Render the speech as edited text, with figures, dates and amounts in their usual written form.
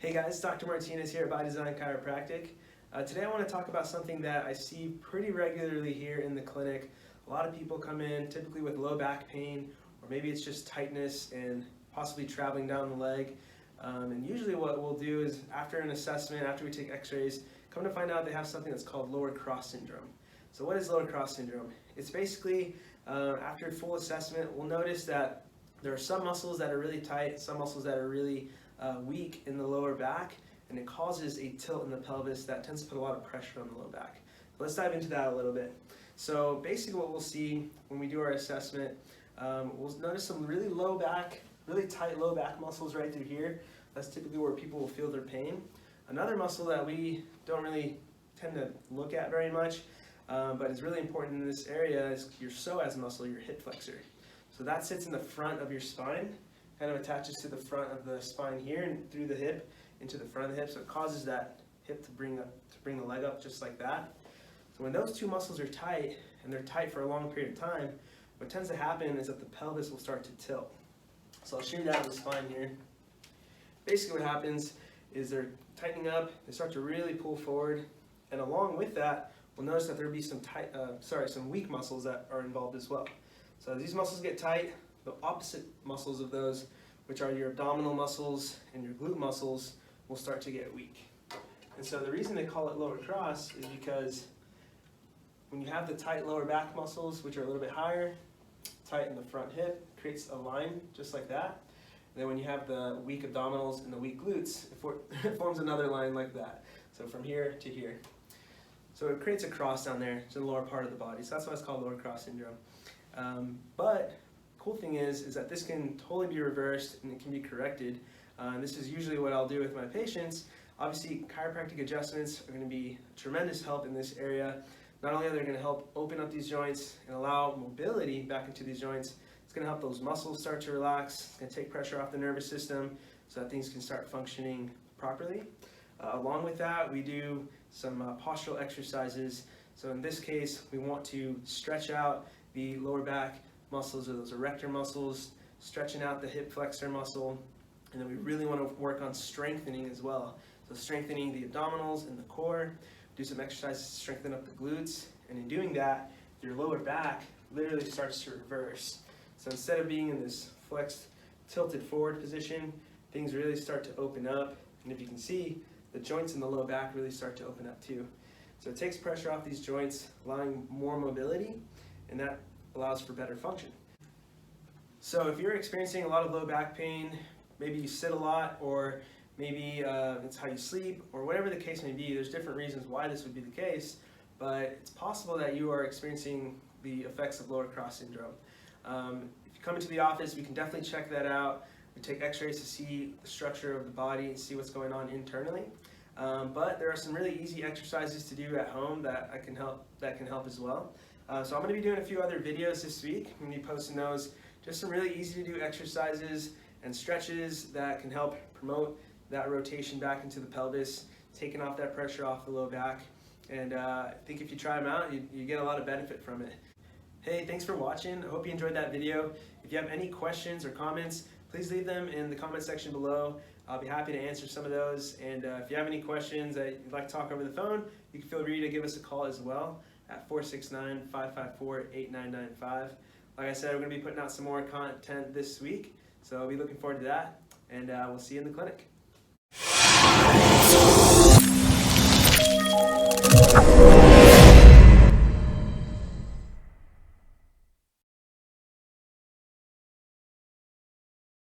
Hey guys, Dr. Martinez here by Design Chiropractic. Today I want to talk about something that I see pretty regularly here in the clinic. A lot of people come in typically with low back pain, or maybe it's just tightness and possibly traveling down the leg. And usually what we'll do is after an assessment, after we take x-rays, come to find out they have something that's called lower cross syndrome. So what is lower cross syndrome? It's basically after full assessment, we'll notice that there are some muscles that are really tight, some muscles that are really weak in the lower back, and it causes a tilt in the pelvis that tends to put a lot of pressure on the low back. Let's dive into that a little bit. So basically what we'll see when we do our assessment, we'll notice some really low back, really tight low back muscles right through here. That's typically where people will feel their pain. Another muscle that we don't really tend to look at very much, but is really important in this area is your psoas muscle, your hip flexor. So that sits in the front of your spine, kind of attaches to the front of the spine here and through the hip into the front of the hip, so it causes that hip to bring the leg up just like that. So when those two muscles are tight, and they're tight for a long period of time, what tends to happen is that the pelvis will start to tilt. So I'll show you that on the spine here. Basically what happens is they're tightening up, they start to really pull forward, and along with that, we'll notice that there'll be some weak muscles that are involved as well. So as these muscles get tight, the opposite muscles of those, which are your abdominal muscles and your glute muscles, will start to get weak. And so the reason they call it lower cross is because when you have the tight lower back muscles, which are a little bit higher, tight in the front hip, creates a line just like that. And then when you have the weak abdominals and the weak glutes, it forms another line like that. So from here to here. So it creates a cross down there to the lower part of the body. So that's why it's called lower cross syndrome. But cool thing is that this can totally be reversed and it can be corrected. This is usually what I'll do with my patients. Obviously, chiropractic adjustments are going to be a tremendous help in this area. Not only are they going to help open up these joints and allow mobility back into these joints, it's going to help those muscles start to relax. It's going to take pressure off the nervous system so that things can start functioning properly. Along with that, we do some postural exercises. So in this case, we want to stretch out the lower back muscles, or those erector muscles, stretching out the hip flexor muscle, and then we really want to work on strengthening as well. So strengthening the abdominals and the core, do some exercises to strengthen up the glutes, and in doing that, your lower back literally starts to reverse. So instead of being in this flexed, tilted forward position, things really start to open up, and if you can see, the joints in the low back really start to open up too. So it takes pressure off these joints, allowing more mobility, and that allows for better function. So if you're experiencing a lot of low back pain, maybe you sit a lot, or maybe it's how you sleep, or whatever the case may be, there's different reasons why this would be the case, but it's possible that you are experiencing the effects of lower cross syndrome. If you come into the office, we can definitely check that out. We take x-rays to see the structure of the body and see what's going on internally. But there are some really easy exercises to do at home that can help as well. So I'm going to be doing a few other videos this week. I'm going to be posting those. Just some really easy to do exercises and stretches that can help promote that rotation back into the pelvis, taking off that pressure off the low back. And I think if you try them out, you get a lot of benefit from it. Hey, thanks for watching. I hope you enjoyed that video. If you have any questions or comments, please leave them in the comment section below. I'll be happy to answer some of those. And if you have any questions that you'd like to talk over the phone, you can feel free to give us a call as well at 469-554-8995. Like I said, we're going to be putting out some more content this week, so I'll be looking forward to that, and we'll see you in the clinic.